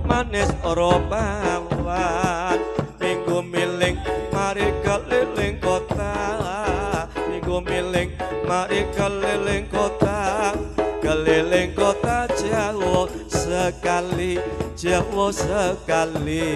manis ora pawan minggu miling mari keliling kota minggu miling mari keliling kota jauh sekali jauh sekali.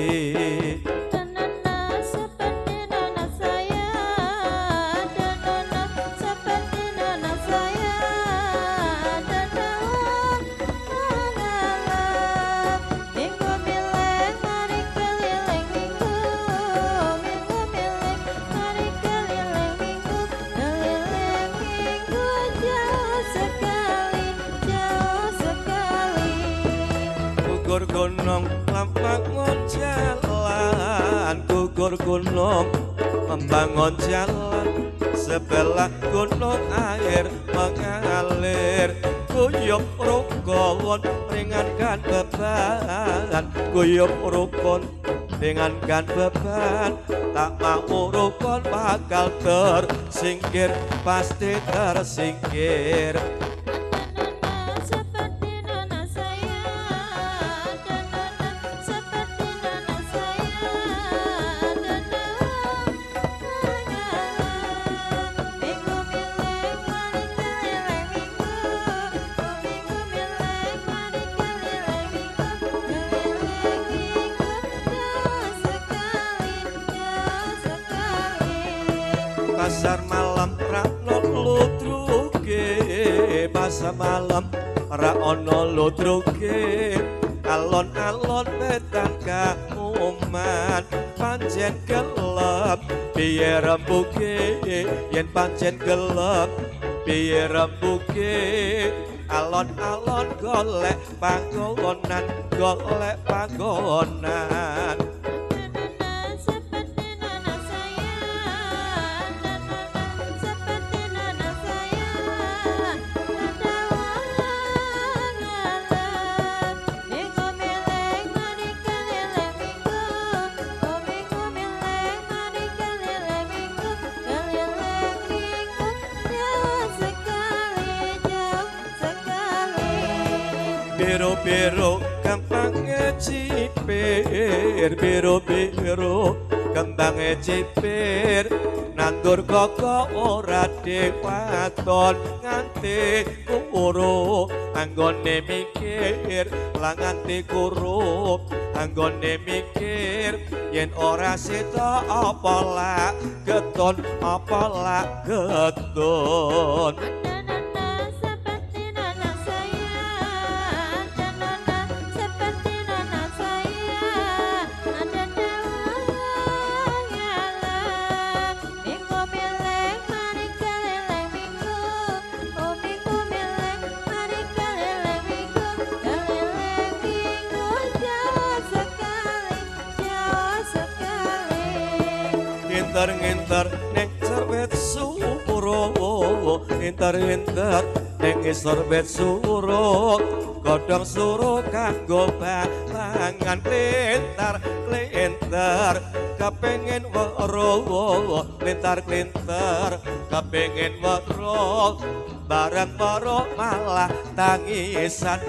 Gugur gunung membangun jalan gugur gunung membangun jalan sebelah gunung air mengalir guyub rukun ringankan beban guyub rukun ringankan beban tak mau rukun bakal tersingkir pasti tersingkir. Pasar malam ra ono ludruge pasar malam ra ono ludruge alon-alon wetan kamuman pancen gelap piye rembuge yen pancen gelap piye rembuge alon-alon golek panggonan biru-biru kembangnya cipir biru-biru kembangnya cipir nandur koko ora dewaton nganti kuru anggone mikir lah nganti kuru anggone mikir yen ora sida apa lak getun apa lak getun. Nginter neng serbet suro nginter neng serbet suro godhong suro kanggo pangan klintar kepengin weruh klintar kepengin weruh bareng weruh malah tangisan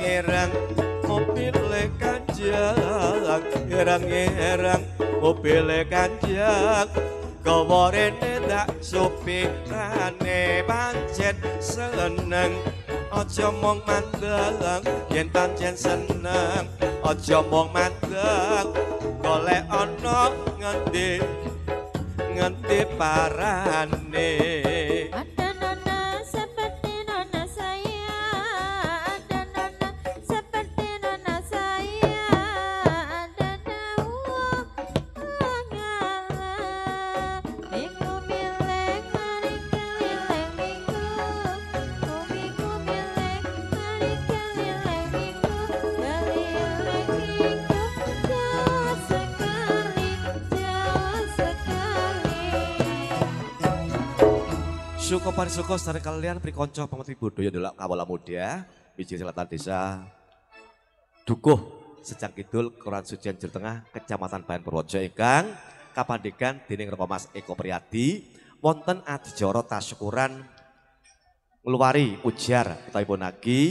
Erang mobil kanjang erang mobil kanjang gawa rene tak supirane pancen seneng aja mong mandang yen pancen seneng aja mong mandang golek ana ngendi parane. Suko parisuko sareng kalian prikonco pemetri budaya delok kawula muda Wiji Selatan Desa Dukuh Sejak Kidul Kelurahan Sujian Jawa Tengah Kecamatan Bayan Purworejo ingkang kapandikan dening Rama Mas Eko Priyadi wonten adicara tasyukuran ngluwari ujar utawi punagi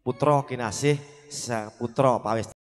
putra kinasih putra pawis